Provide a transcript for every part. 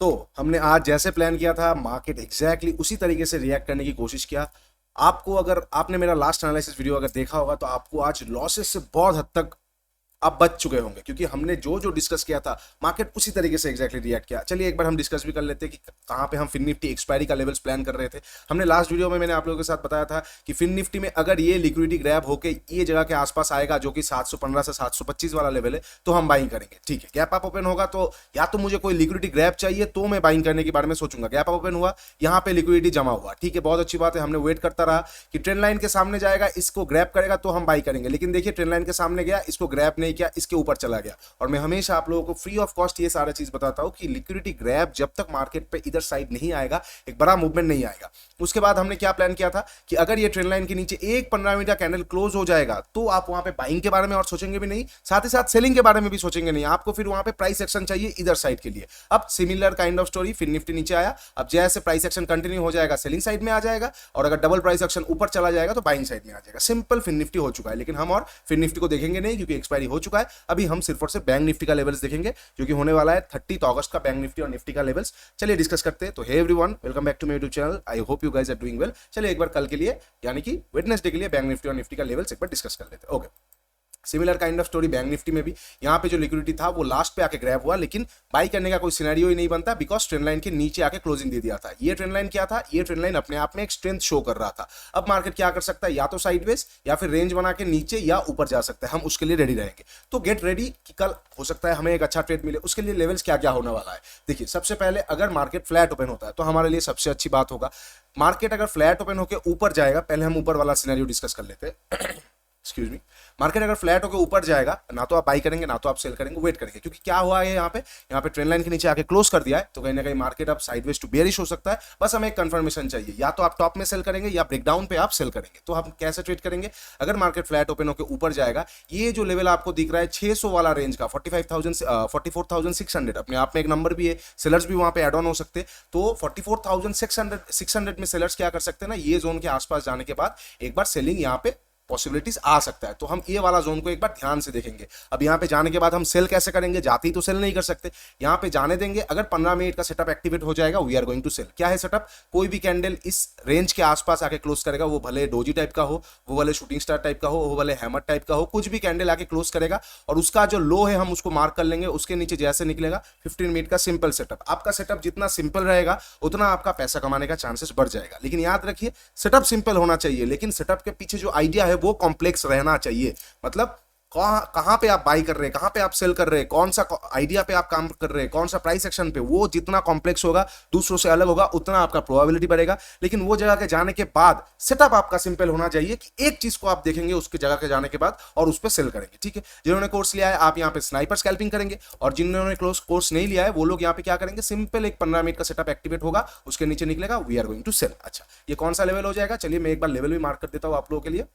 तो हमने आज जैसे प्लान किया था मार्केट एग्जैक्टली उसी तरीके से रिएक्ट करने की कोशिश किया। आपको अगर आपने मेरा लास्ट एनालिसिस वीडियो अगर देखा होगा तो आपको आज लॉसेस से बहुत हद तक आप बच चुके होंगे, क्योंकि हमने जो जो डिस्कस किया था मार्केट उसी तरीके से एग्जैक्टली रिएक्ट किया। चलिए एक बार हम डिस्कस भी कर लेते हैं कि कहाँ पे हम फिन निफ्टी एक्सपायरी का लेवल्स प्लान कर रहे थे। हमने लास्ट वीडियो में मैंने आप लोगों के साथ बताया था कि फिन निफ्टी में अगर ये लिक्विडिटी ग्रैब होके ये जगह के आसपास आएगा जो कि 715 से 725 वाला लेवल है तो हम बाइंग करेंगे। ठीक है, गैप अप ओपन होगा तो या तो मुझे कोई लिक्विडिटी ग्रैब चाहिए तो मैं बाइंग करने के बारे में सोचूंगा। गैप अप ओपन हुआ, यहाँ पे लिक्विडिटी जमा हुआ, ठीक है, बहुत अच्छी बात है। हमने वेट करता रहा कि ट्रेंड लाइन के सामने जाएगा, इसको ग्रैब करेगा तो हम बाई करेंगे। लेकिन देखिए ट्रेंड लाइन के सामने गया, इसको ग्रैब नहीं किया, इसके ऊपर चला गया। और मैं हमेशा आप लोगों को फ्री ऑफ कॉस्ट ये सारा चीज बताता हूं कि लिक्विडिटी ग्रैब जब तक मार्केट पे इधर साइड नहीं आएगा, एक बड़ा मूवमेंट नहीं आएगा। उसके बाद हमने क्या प्लान किया था कि अगर ये ट्रेंड लाइन के नीचे एक 15 मिनट का कैंडल क्लोज हो जाएगा तो आप वहां पे बाइंग के बारे में और सोचेंगे भी नहीं, साथ ही साथ सेलिंग के बारे में भी सोचेंगे नहीं। आपको फिर वहां पे प्राइस एक्शन चाहिए इधर साइड के लिए। अब सिमिलर काइंड ऑफ स्टोरी, फिर निफ्टी नीचे आया, अब जैसे प्राइस एक्शन कंटिन्यू हो जाएगा सेलिंग साइड में आ जाएगा, और अगर डबल प्राइस एक्शन ऊपर चला जाएगा तो बाइंग साइड में आ जाएगा। सिंपल फिन निफ्टी हो चुका है। लेकिन हम और फिन निफ्टी को देखेंगे नहीं क्योंकि एक्सपायरी हो चुका है। अभी हम सिर्फ और सिर्फ बैंक निफ्टी का लेवल्स देखेंगे जो कि होने वाला है 30 अगस्त का बैंक निफ्टी और निफ्टी का लेवल्स। चलिए डिस्कस करते हैं। तो hey everyone, welcome back to my YouTube channel. I hope you guys are doing well. चलिए एक बार कल के लिए यानी कि वेडनेसडे के लिए बैंक निफ्टी और निफ्टी का लेवल्स एक बार डिस्कस कर लेते हैं। Okay, similar kind of story bank Nifty में भी। यहाँ पे जो लिक्विडिटी था वो लास्ट पे आके ग्रैब हुआ, लेकिन बाई करने का कोई सिनेरियो ही नहीं बनता बिकॉज ट्रेंड लाइन के नीचे आके क्लोजिंग दे दिया था। ये ट्रेंड लाइन क्या था, ये ट्रेंड लाइन अपने आप में एक स्ट्रेंथ शो कर रहा था। अब मार्केट क्या कर सकता है, या तो साइडवेज या फिर रेंज बना के नीचे या ऊपर जा सकता है। हम उसके लिए रेडी रहेंगे। तो गेट रेडी कि कल हो सकता है हमें एक अच्छा ट्रेड मिले। उसके लिए लेवल्स क्या क्या होने वाला है देखिए। सबसे पहले अगर मार्केट फ्लैट ओपन होता है तो हमारे लिए सबसे अच्छी बात होगा, मार्केट अगर फ्लैट ओपन होकर ऊपर जाएगा, पहले हम ऊपर वाला सिनेरियो डिस्कस कर लेते हैं। एक्सक्यूज मी, मार्केट अगर फ्लैट होकर ऊपर जाएगा ना तो आप बाई करेंगे ना तो आप सेल करेंगे, वेट करेंगे। क्योंकि क्या हुआ है यहाँ पे ट्रेंड लाइन के नीचे आके क्लोज कर दिया है, तो कहीं ना कहीं मार्केट अब साइडवेज टू बेयरिश हो सकता है। बस हमें एक कंफर्मेशन चाहिए, या तो आप टॉप में सेल करेंगे या ब्रेकडाउन पे आप सेल करेंगे। तो हम कैसे ट्रेड करेंगे, अगर मार्केट फ्लैट ओपन होकर ऊपर जाएगा, ये जो लेवल आपको दिख रहा है 600 वाला रेंज का 44,600 अपने आप में एक नंबर भी है। सेलर्स भी वहां पे एड ऑन हो सकते हैं। तो 44,600 में सेलर्स क्या कर सकते हैं ना, ये जोन के आसपास जाने के बाद एक बार सेलिंग यहाँ पे पॉसिबिलिटीज आ सकता है। तो हम ये वाला जोन को एक बार ध्यान से देखेंगे। अब यहाँ पे जाने के बाद हम सेल कैसे करेंगे, जाते ही तो सेल नहीं कर सकते, यहाँ पे जाने देंगे। अगर 15 मिनट का सेटअप एक्टिवेट हो जाएगा, we are going to sell. क्या है सेटअप, कोई भी कैंडल इस रेंज के आसपास आके क्लोज करेगा, वो भले डोजी टाइप का हो, वो भले शूटिंग स्टार टाइप का हो, वो भले हैमर टाइप का हो, कुछ भी कैंडल आके क्लोज करेगा और उसका जो लो है हम उसको मार्क कर लेंगे। उसके नीचे जैसे निकलेगा 15 मिनट का सिंपल सेटअप। आपका सेटअप जितना सिंपल रहेगा उतना आपका पैसा कमाने का चांसेस बढ़ जाएगा। लेकिन याद रखिए सेटअप सिंपल होना चाहिए, लेकिन सेटअप के पीछे जो आइडिया है वो कॉम्प्लेक्स रहना चाहिए। मतलब कहां पे आप बाई कर रहे हैं, कहां पे आप सेल कर रहे हैं, कौन सा आइडिया पे आप काम कर रहे हैं, कौन सा प्राइस एक्शन पे, वो जितना कॉम्प्लेक्स होगा, दूसरों से अलग होगा, उतना आपका प्रोबेबिलिटी बढ़ेगा। लेकिन वो जगह के जाने के बाद सेटअप आपका सिंपल होना चाहिए कि एक चीज को आप देखेंगे उसकी जगह के जाने के बाद और उस पर सेल करेंगे। ठीक है, जिन्होंने कोर्स लिया है आप यहाँ पे स्नाइपर स्कैल्पिंग करेंगे, और जिन्होंने कोर्स नहीं लिया है वो लोग यहाँ पे क्या करेंगे, सिंपल एक 15 मिनट का सेटअप एक्टिवेट होगा, उसके नीचे निकलेगा we are going to sell. अच्छा, ये कौन सा लेवल हो जाएगा, चलिए मैं एक बार लेवल भी मार्क कर देता हूँ आप लोगों के लिए।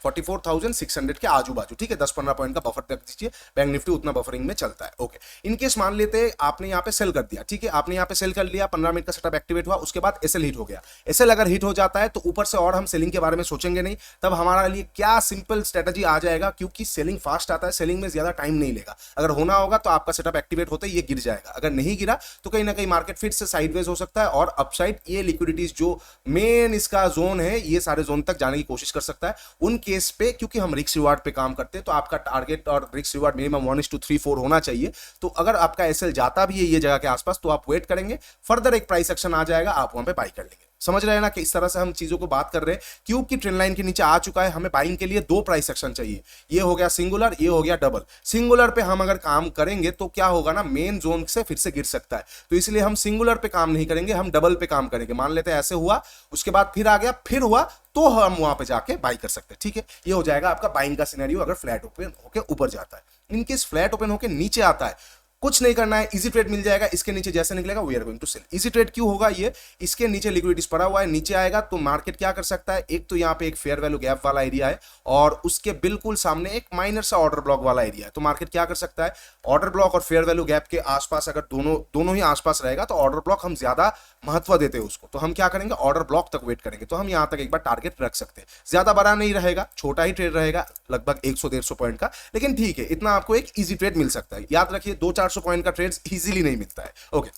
44,600 के आजू बाजू। ठीक है, 10-15 पॉइंट का बफर रख दीजिए, बैंक निफ्टी उतना बफरिंग में चलता है। ओके, इनकेस मान लेते हैं आपने यहाँ पे सेल कर दिया, ठीक है, आपने यहाँ पे सेल कर लिया, 15 मिनट का सेटअप एक्टिवेट हुआ, उसके बाद एसएल हिट हो गया। एसएल अगर हिट हो जाता है तो ऊपर से और हम सेलिंग के बारे में सोचेंगे नहीं। तब हमारे लिए क्या सिंपल स्ट्रेटजी आ जाएगा, क्योंकि सेलिंग फास्ट आता है, सेलिंग में ज्यादा टाइम नहीं लेगा। अगर होना होगा तो आपका सेटअप एक्टिवेट होते ही ये गिर जाएगा, अगर नहीं गिरा तो कहीं ना कहीं मार्केट फिर से साइडवेज हो सकता है और अपसाइड ये लिक्विडिटीज जो मेन इसका जोन है ये सारे जोन तक जाने की कोशिश कर सकता है। उन केस पे क्योंकि हम रिस्क रिवार्ड पे काम करते हैं तो आपका टारगेट और रिस्क रिवार्ड मिनिमम 1:3-4 होना चाहिए। तो अगर आपका एसएल जाता भी है ये जगह के आसपास तो आप वेट करेंगे, फर्दर एक प्राइस एक्शन आ जाएगा, आप वहां पे बाई कर लेंगे। समझ रहे हैं ना कि इस तरह से हम चीजों को बात कर रहे हैं। क्योंकि ट्रेंड लाइन के नीचे आ चुका है, हमें बाइंग के लिए 2 प्राइस एक्शन चाहिए। ये हो गया सिंगुलर, ये हो गया डबल। सिंगुलर पे हम अगर काम करेंगे तो क्या होगा ना, मेन जोन से फिर से गिर सकता है, तो इसलिए हम सिंगुलर पे काम नहीं करेंगे, हम डबल पे काम करेंगे। मान लेते हैं ऐसे हुआ, उसके बाद फिर आ गया, फिर हुआ, तो हम वहां पे जाके बाई कर सकते हैं। ठीक है, ये हो जाएगा आपका बाइंग का सिनेरियो अगर फ्लैट ओपन होकर ऊपर जाता है। इनकेस फ्लैट ओपन होकर नीचे आता है, कुछ नहीं करना है, इजी ट्रेड मिल जाएगा। इसके नीचे जैसे निकलेगा we are going to sell. Easy trade क्यों होगा, ये इसके नीचे लिक्विडिटीज पड़ा हुआ है, नीचे आएगा तो मार्केट क्या कर सकता है, एक तो यहाँ पे एक फेयर वैल्यू गैप वाला एरिया है और उसके बिल्कुल सामने एक माइनर सा ऑर्डर ब्लॉक वाला एरिया है। तो मार्केट क्या कर सकता है, ऑर्डर ब्लॉक और फेयर वैल्यू गैप के आसपास अगर दोनों ही आसपास रहेगा तो ऑर्डर ब्लॉक हम ज्यादा महत्व देते हैं उसको, तो हम क्या करेंगे, ऑर्डर ब्लॉक तक वेट करेंगे। तो हम यहाँ तक एक बार टारगेट रख सकते हैं, ज्यादा बड़ा नहीं रहेगा, छोटा ही ट्रेड रहेगा, लगभग 100-150 पॉइंट का, लेकिन ठीक है, इतना आपको एक इजी ट्रेड मिल सकता है। याद रखिए 200-400 पॉइंट का ट्रेड इजीली नहीं मिलता है। Okay,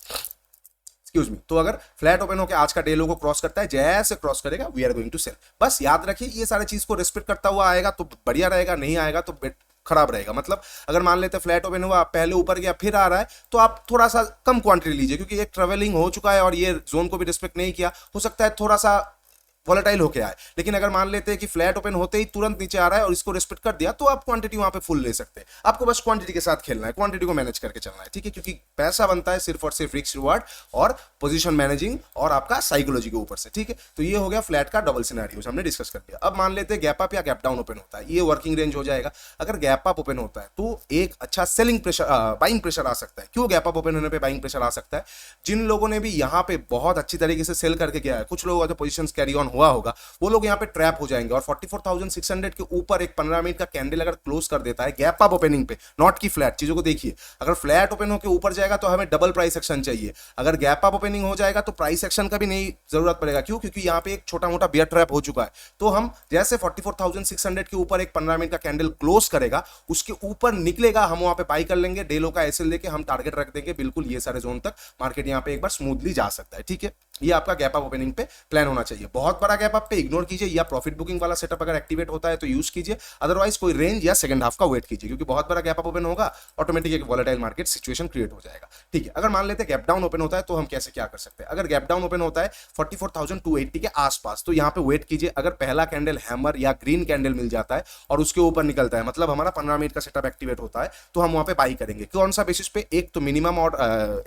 excuse me. तो अगर फ्लैट ओपन होकर आज का डे लो को क्रॉस करता है, जैसे क्रॉस करेगा we are going to sell. बस याद रखिए ये सारे चीज को रिस्पेक्ट करता हुआ आएगा तो बढ़िया रहेगा, नहीं आएगा तो खराब रहेगा। मतलब अगर मान लेते फ्लैट ओपन हुआ, पहले ऊपर गया फिर आ रहा है, तो आप थोड़ा सा कम क्वांटिटी लीजिए, क्योंकि एक ट्रेवलिंग हो चुका है और ये जोन को भी रिस्पेक्ट नहीं किया, हो सकता है थोड़ा सा वॉलेटाइल होके आए। लेकिन अगर मान लेते हैं कि फ्लैट ओपन होते ही तुरंत नीचे आ रहा है और इसको रिस्पेक्ट कर दिया, तो आप क्वांटिटी वहां पे फुल ले सकते हैं। आपको बस क्वांटिटी के साथ खेलना है, क्वांटिटी को मैनेज करके चलना है, ठीक है, क्योंकि पैसा बनता है सिर्फ और सिर्फ रिस्क रिवार्ड और पोजीशन मैनेजिंग और आपका साइकोलॉजी के ऊपर से, ठीक है। तो ये हो गया फ्लैट का डबल सिनेरियोस, हमने डिस्कस कर लिया। अब मान लेते हैं गैप अप या गैप डाउन ओपन होता है, ये वर्किंग रेंज हो जाएगा। अगर गैप अप ओपन होता है तो एक अच्छा सेलिंग प्रेशर, बाइंग प्रेशर आ सकता है। क्यों गैप अप ओपन होने पे बाइंग प्रेशर आ सकता है? जिन लोगों ने भी यहाँ पे बहुत अच्छी तरीके से सेल करके गया है, कुछ लोगों का तो पोजीशन कैरी ऑन हुआ होगा, वो लोग यहाँ पे ट्रैप हो जाएंगे और 44,600 के ऊपर एक 15 मिनट का कैंडल अगर क्लोज कर देता है गैप अप ओपनिंग पे, नॉट की फ्लैट, चीजों को देखिए। अगर फ्लैट ओपन होकर ऊपर जाएगा तो हमें डबल प्राइस एक्शन चाहिए, अगर गैप अप ओपनिंग हो जाएगा तो प्राइस एक्शन का भी नहीं जरूरत पड़ेगा। क्यों? क्योंकि यहाँ पे एक छोटा मोटा बियर ट्रैप हो चुका है। तो हम जैसे 44,600 के ऊपर एक 15 मिनट का कैंडल क्लोज करेगा, उसके ऊपर निकलेगा, हम वहां पे बाई कर लेंगे, डेलो का एसएल लेके हम टारगेट रख देंगे बिल्कुल ये सारे जोन तक, मार्केट यहाँ पे एक बार स्मूथली जा सकता है, ठीक है। ये आपका गैप अप ओपनिंग पे प्लान होना चाहिए। बहुत बड़ा गैप अप पे इग्नोर कीजिए, या प्रॉफिट बुकिंग वाला सेटअप अगर एक्टिवेट होता है तो यूज कीजिए, अदरवाइज कोई रेंज या सेकंड हाफ का वेट कीजिए, क्योंकि बहुत बड़ा गैप अप ओपन होगा ऑटोमेटिक एक वॉलेटाइल मार्केट सिचुएशन क्रिएट हो जाएगा, ठीक है। अगर मान लेते हैं गैप डाउन ओपन होता है तो हम कैसे क्या कर सकते हैं? अगर गैप डाउन ओपन होता है 44,280 के आसपास, तो यहाँ पे वेट कीजिए। अगर पहला कैंडल हैमर या ग्रीन कैंडल मिल जाता है और उसके ऊपर निकलता है, मतलब हमारा 15 मिनट का सेटअप एक्टिवेट होता है, तो हम वहां पे बाई करेंगे। कौन सा बेसिस पे? एक तो मिनिमम और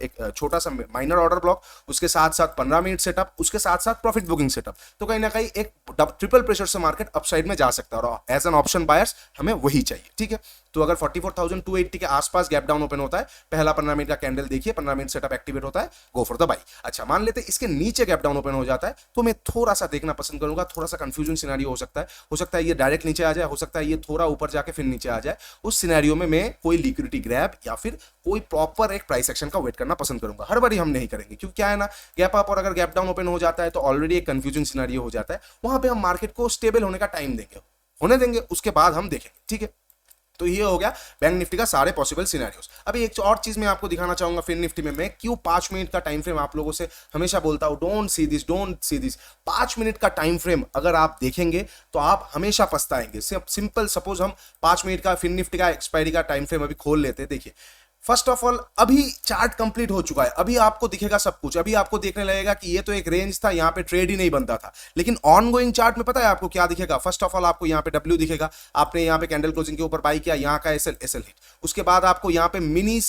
एक छोटा सा माइनर ऑर्डर ब्लॉक, उसके साथ साथ 15 मिनट सेटअप, उसके साथ साथ प्रॉफिट बुकिंग सेटअप। तो कहीं ना कहीं एक ट्रिपल प्रेशर से मार्केट अपसाइड में जा सकता है और एज एन ऑप्शन बायर्स हमें वही चाहिए, ठीक है। तो अगर 44,280 के आसपास गैप डाउन ओपन होता है, पहला 15 मिनट का कैंडल देखिए, 15 मिनट सेटअप एक्टिवेट होता है, गो फॉर द बाई। अच्छा, मान लेते इसके नीचे गैप डाउन ओपन हो जाता है, तो मैं थोड़ा सा देखना पसंद करूंगा, थोड़ा सा कंफ्यूजन सिनेरियो हो सकता है ये डायरेक्ट नीचे आ जाए, हो सकता है ये थोड़ा ऊपर जाके फिर नीचे आ जाए। उस सिनेरियो में मैं कोई लिक्विडिटी ग्रैब या फिर कोई प्रॉपर एक प्राइस एक्शन का वेट करना पसंद करूंगा। हर बारी हम नहीं करेंगे, क्योंकि क्या है ना, गैप अप और अगर गैप डाउन ओपन हो जाता है तो ऑलरेडी एक कंफ्यूजन सिनेरियो हो जाता है, वहां पे हम मार्केट को स्टेबल होने का टाइम देंगे, उसके बाद हम देखेंगे, ठीक है। तो ये हो गया बैंक निफ्टी का सारे पॉसिबल सिनेरियोस। अभी एक और चीज मैं आपको दिखाना चाहूंगा फिर निफ्टी में, मैं क्यों 5 मिनट का टाइम फ्रेम आप लोगों से हमेशा बोलता हूं, डोंट सी दिस। 5 मिनट का टाइम फ्रेम अगर आप देखेंगे तो आप हमेशा पछताएंगे। सिंपल, सपोज हम 5 मिनट का फिर निफ्टी का एक्सपायरी का टाइम फ्रेम अभी खोल लेते हैं। देखिए, फर्स्ट ऑफ ऑल अभी चार्ट कंप्लीट हो चुका है, अभी आपको दिखेगा सब कुछ, अभी आपको देखने लगेगा कि ये तो एक रेंज था, यहाँ पे ट्रेड ही नहीं बनता था। लेकिन ऑन गोइंग चार्ट में पता है आपको क्या दिखेगा? फर्स्ट ऑफ ऑल आपको यहाँ पे डब्ल्यू दिखेगा, आपने यहाँ पे कैंडल क्लोजिंग के ऊपर बाई किया, यहाँ का एसएल हिट। उसके बाद आपको यहाँ पे मिनी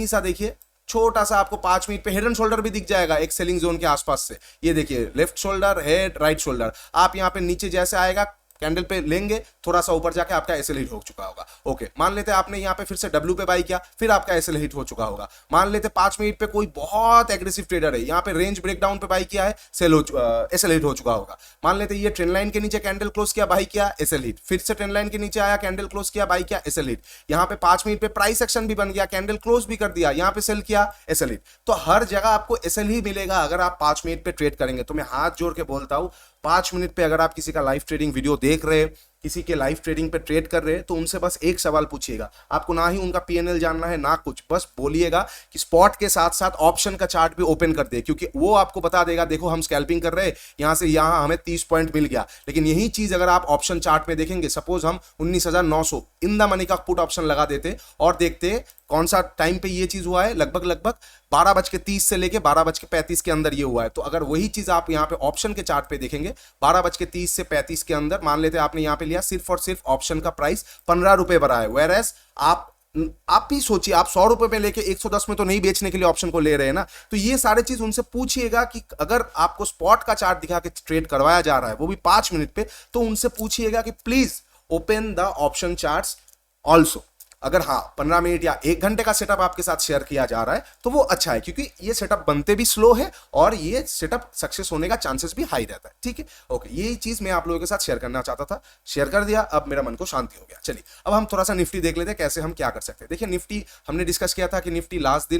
सा देखिए, छोटा सा आपको 5 मिनट पे हेड एंड शोल्डर भी दिख जाएगा एक सेलिंग जोन के आसपास से। ये देखिए, left shoulder, head, right shoulder. आप यहाँ पे नीचे जैसे आएगा कैंडल पे लेंगे, थोड़ा सा ऊपर जाके आपका एसएल हिट हो चुका होगा। ओके, मान लेते हैं आपने यहाँ पे फिर से डब्ल्यू पे बाई किया, फिर आपका एसएल हिट हो चुका होगा। मान लेते 5 मिनट पे कोई बहुत एग्रेसिव ट्रेडर है, यहाँ पे रेंज ब्रेकडाउन पे बाई किया है, एसएल हिट हो चुका होगा। मान लेते ये ट्रेंड लाइन के नीचे कैंडल क्लोज किया, बाई किया, एसएल हिट, फिर से ट्रेंड लाइन के नीचे आया, कैंडल क्लोज किया, बाई किया, एसएल हिट। यहाँ पे 5 मिनट पे प्राइस एक्शन भी बन गया, कैंडल क्लोज भी कर दिया, यहाँ पे सेल किया, एसएल हिट। तो हर जगह आपको एसएल ही मिलेगा अगर आप 5 मिनट पे ट्रेड करेंगे। तो मैं हाथ जोड़ के बोलता हूं, 5 मिनट पे अगर आप किसी का लाइव ट्रेडिंग वीडियो देख रहे, किसी के लाइव ट्रेडिंग पे ट्रेड कर रहे, तो उनसे बस एक सवाल पूछिएगा। आपको ना ही उनका पीएनएल जानना है ना कुछ, बस बोलिएगा कि स्पॉट के साथ साथ ऑप्शन का चार्ट भी ओपन कर दे, क्योंकि वो आपको बता देगा देखो हम स्कैल्पिंग कर रहे, यहां से यहां हमें 30 पॉइंट मिल गया। लेकिन यही चीज अगर आप ऑप्शन चार्ट में देखेंगे, सपोज हम 19,900 इन द मनी का पुट ऑप्शन लगा देते और देखते कौन सा टाइम पे ये चीज हुआ है, लगभग 12:30 से लेके 12:35 के अंदर ये हुआ है। तो अगर वही चीज आप यहाँ पे ऑप्शन के चार्ट पे देखेंगे, 12:30 से 35 के अंदर, मान लेते हैं आपने यहाँ पे लिया, सिर्फ और सिर्फ ऑप्शन का प्राइस 15 रुपए बढ़ा है। वेयर एज आप ही सोचिए, आप 100 रुपए पे लेके 110 में तो नहीं बेचने के लिए ऑप्शन को ले रहे हैं ना। तो ये सारे चीज उनसे पूछिएगा कि अगर आपको स्पॉट का चार्ट दिखा के ट्रेड करवाया जा रहा है, वो भी 5 मिनट पे, तो उनसे पूछिएगा कि please open the option charts also. अगर हाँ 15 मिनट या 1 घंटे का सेटअप आपके साथ शेयर किया जा रहा है तो वो अच्छा है, क्योंकि ये सेटअप बनते भी स्लो है और ये सेटअप सक्सेस होने का चांसेस भी हाई रहता है। ठीक है, ओके, यही चीज मैं आप लोगों के साथ शेयर करना चाहता था, शेयर कर दिया, अब मेरा मन को शांति हो गया। चलिए अब हम थोड़ा सा निफ्टी देख लेते हैं कैसे हम क्या कर सकते हैं। देखिए निफ्टी हमने डिस्कस किया था कि निफ्टी लास्ट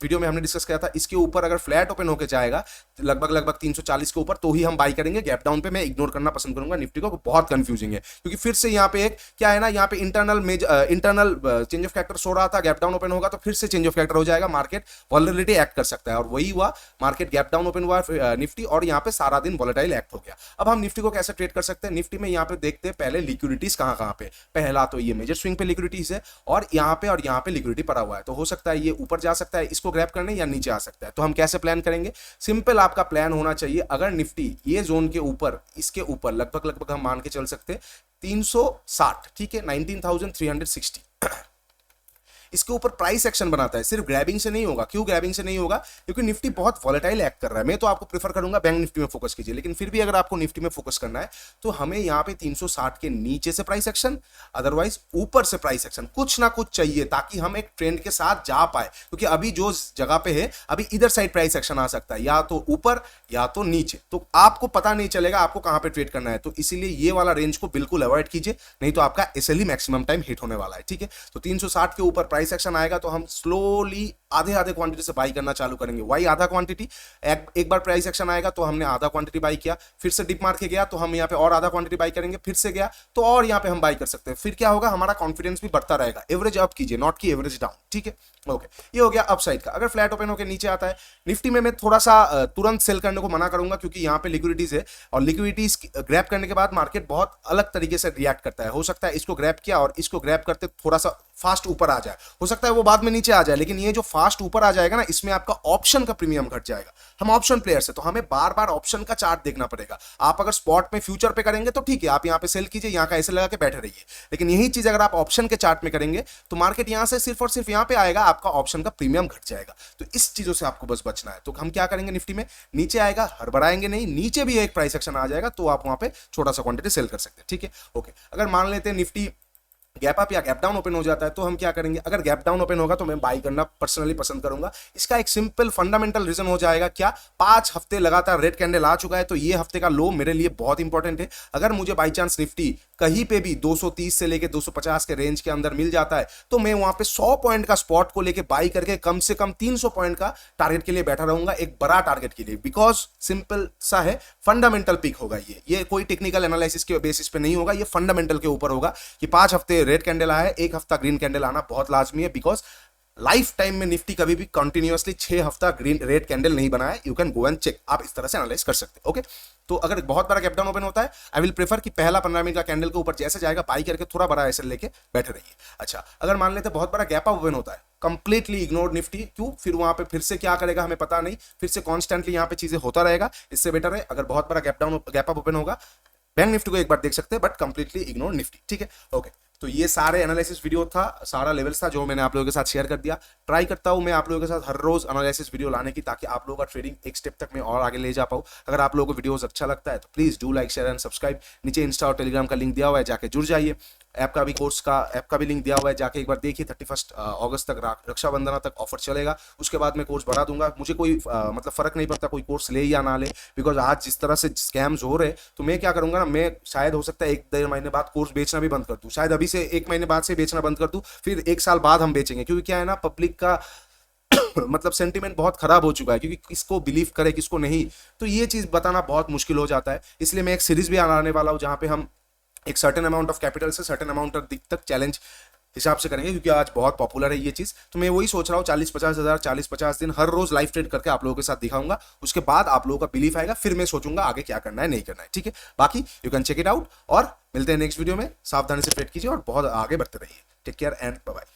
वीडियो में हमने डिस्कस किया था, इसके ऊपर अगर फ्लैट ओपन होकर जाएगा लगभग 340 के ऊपर तो ही हम बाई करेंगे। गैप डाउन पे मैं इग्नोर करना पसंद करूंगा निफ्टी को, बहुत कंफ्यूजिंग है, क्योंकि फिर से यहाँ पे एक क्या है ना, यहाँ पे internal signal change of character so रहा था, गैप डाउन ओपन होगा तो फिर से चेंज ऑफ कैरेक्टर हो जाएगा, मार्केट वॉलेटिलिटी एक्ट कर सकता है, और वही हुआ, मार्केट गैप डाउन ओपन हुआ निफ्टी, और यहाँ पे सारा दिन वॉलेटाइल एक्ट हो गया। अब हम निफ्टी को कैसे ट्रेड कर सकते हैं? निफ्टी में यहाँ पे देखते हैं पहले लिक्विडिटीज कहाँ पे। पहला तो ये मेजर स्विंग पे लिक्विडिटीज है, और यहाँ पे लिक्विडिटी पड़ा हुआ है, तो हो सकता है ये ऊपर जा सकता है इसको ग्रैब करने, या नीचे आ सकता है। तो हम कैसे प्लान करेंगे? सिंपल आपका प्लान होना चाहिए, अगर निफ्टी ये जोन के ऊपर, इसके ऊपर लगभग हम मान के चल सकते हैं 360, ठीक है, 19,360 इसके ऊपर प्राइस एक्शन बनाता है, सिर्फ ग्रैबिंग से नहीं होगा। क्यों ग्रैबिंग से नहीं होगा? क्योंकि निफ्टी बहुत वॉलेटाइल एक्ट कर रहा है। मैं तो आपको प्रेफर करूंगा बैंक निफ्टी में फोकस कीजिए, लेकिन फिर भी अगर आपको निफ्टी में फोकस करना है तो हमें यहाँ पे 360 के नीचे से प्राइस एक्शन, अदरवाइज ऊपर से प्राइस एक्शन, कुछ ना कुछ चाहिए ताकि हम एक ट्रेंड के साथ जा पाए। क्योंकि अभी जो जगह पे है, अभी इधर साइड प्राइस एक्शन आ सकता है, या तो ऊपर या तो नीचे, तो आपको पता नहीं चलेगा आपको कहां पे ट्रेड करना है। तो इसीलिए ये वाला रेंज को बिल्कुल अवॉइड कीजिए, नहीं तो आपका एसएलई मैक्सिमम टाइम हिट होने वाला है, ठीक है। तो 360 के ऊपर प्राइस एक्शन आएगा तो हम स्लोली आधे क्वांटिटी से बाई करना चालू करेंगे। वाई आधा क्वांटिटी, एक बार प्राइस एक्शन आएगा तो हमने आधा क्वांटिटी बाई किया, फिर से डिप मार के गया तो हम यहाँ पे और आधा क्वांटिटी बाई करेंगे, फिर से गया तो और यहाँ पे हम बाई कर सकते हैं। फिर क्या होगा? हमारा कॉन्फिडेंस भी बढ़ता रहेगा। एवरेज अप कीजिए, नॉट की एवरेज डाउन, ठीक है। ओके, ये हो गया अप साइड का। अगर फ्लैट ओपन होकर नीचे आता है निफ्टी में, मैं थोड़ा सा तुरंत सेल करने को मना करूंगा, क्योंकि यहाँ पे लिक्विडिटीज है, और लिक्विडिटीज ग्रैब करने के बाद मार्केट बहुत अलग तरीके से रिएक्ट करता है। हो सकता है इसको ग्रैब किया और इसको ग्रैब करते थोड़ा सा फास्ट ऊपर आ जाए, हो सकता है वो बाद में नीचे आ जाए, लेकिन ये जो फास्ट ऊपर आ जाएगा ना, इसमें आपका ऑप्शन का प्रीमियम घट जाएगा। हम ऑप्शन प्लेयर्स है तो हमें बार बार ऑप्शन का चार्ट देखना पड़ेगा। आप अगर स्पॉट में फ्यूचर पे करेंगे तो ठीक है, आप यहाँ पे सेल कीजिए, यहाँ का ऐसे लगा के बैठे रहिए, लेकिन यही चीज अगर आप ऑप्शन के चार्ट में करेंगे तो मार्केट यहाँ से सिर्फ और सिर्फ यहाँ पे आएगा, आपका ऑप्शन का प्रीमियम घट जाएगा। तो इस चीजों से आपको बस बचना है। तो हम क्या करेंगे? निफ्टी में नीचे आएगा, हड़बड़ाएंगे नहीं, नीचे भी एक प्राइस एक्शन आ जाएगा तो आप वहां पे छोटा सा क्वांटिटी सेल कर सकते हैं, ठीक है। ओके, अगर मान लेते हैं निफ्टी गैप अप या गैप डाउन ओपन हो जाता है तो हम क्या करेंगे? अगर गैप डाउन ओपन होगा तो मैं बाई करना पर्सनली पसंद करूंगा। इसका एक सिंपल फंडामेंटल रीजन हो जाएगा, क्या? 5 हफ्ते लगातार रेड कैंडल आ चुका है, तो ये हफ्ते का लो मेरे लिए बहुत इंपॉर्टेंट है। अगर मुझे बाई चांस निफ्टी कहीं पे भी 230 से लेके 250 के रेंज के अंदर मिल जाता है तो मैं वहां पे 100 पॉइंट का स्पॉट को लेके बाई करके कम से कम 300 पॉइंट का टारगेट के लिए बैठा रहूंगा, एक बड़ा टारगेट के लिए। बिकॉज सिंपल सा है, फंडामेंटल पिक होगा ये कोई टेक्निकल एनालिसिस के बेसिस पे नहीं होगा, ये फंडामेंटल के ऊपर होगा कि 5 हफ्ते रेड कैंडल आया है, एक हफ्ता ग्रीन कैंडल आना बहुत लाजमी है। बिकॉज लाइफ टाइम में निफ्टी कभी भी कंटिन्यूअसली 6 हफ्ता ग्रीन रेड कैंडल नहीं बनाया। You can go and check, आप इस तरह से एनालाइज कर सकते हैं। ओके, तो अगर बहुत बड़ा गैप डाउन ओपन होता है, आई विल प्रेफर कि पहला 15 मिनट का कैंडल के ऊपर जैसे जाएगा बाई करके थोड़ा बड़ा ऐसे लेके बैठे रहिए। अच्छा, अगर मान लेते बहुत बड़ा गैप अप ओपन होता है, कंप्लीटली इग्नोर निफ्टी। क्यों? फिर वहां पे फिर से क्या करेगा हमें पता नहीं, फिर से कॉन्स्टेंटली यहाँ पे चीजें होता रहेगा। इससे बेटर है अगर बहुत बड़ा गैप अप ओपन होगा, बैंक निफ्टी को एक बार देख सकते हैं, बट कंप्लीटली इग्नोर निफ्टी, ठीक है। ओके, तो ये सारे एनालिसिस वीडियो था, सारा लेवल्स था जो मैंने आप लोगों के साथ शेयर कर दिया। ट्राई करता हूं मैं आप लोगों के साथ हर रोज एनालिसिस वीडियो लाने की, ताकि आप लोगों का ट्रेडिंग एक स्टेप तक मैं और आगे ले जा पाऊं। अगर आप लोगों को वीडियोस अच्छा लगता है तो please do like, share and subscribe. नीचे इंस्टा और टेलीग्राम का लिंक दिया हुआ है, जाके जुड़ जाइए। ऐप का भी लिंक दिया हुआ है, जाके एक बार देखिए। 31 अगस्त तक, रक्षाबंधन तक ऑफर चलेगा, उसके बाद मैं कोर्स बढ़ा दूंगा। मुझे कोई मतलब फर्क नहीं पड़ता कोई कोर्स ले या ना ले, बिकॉज आज जिस तरह से स्कैम्स हो रहे, तो मैं क्या करूंगा ना, मैं शायद हो सकता है 1-1.5 महीने बाद कोर्स बेचना भी बंद कर दूं, शायद अभी से 1 महीने बाद से बेचना बंद कर दूं, फिर 1 साल बाद हम बेचेंगे। क्योंकि क्या है ना, पब्लिक का मतलब सेंटीमेंट बहुत खराब हो चुका है, क्योंकि किसको बिलीव करे किसको नहीं, तो ये चीज बताना बहुत मुश्किल हो जाता है। इसलिए मैं एक सीरीज भी आने वाला हूं, जहां पे हम एक सर्टेन अमाउंट ऑफ कैपिटल से सर्टेन अमाउंट तक चैलेंज हिसाब से करेंगे, क्योंकि आज बहुत पॉपुलर है ये चीज। तो मैं वही सोच रहा हूँ 40-50 हज़ार 40-50 दिन हर रोज लाइव ट्रेड करके आप लोगों के साथ दिखाऊंगा। उसके बाद आप लोगों का बिलीफ आएगा, फिर मैं सोचूंगा आगे क्या करना है नहीं करना है, ठीक है। बाकी you can check it out, और मिलते हैं नेक्स्ट वीडियो में। सावधानी से ट्रेड कीजिए और बहुत आगे बढ़ते रहिए। Take care and bye bye.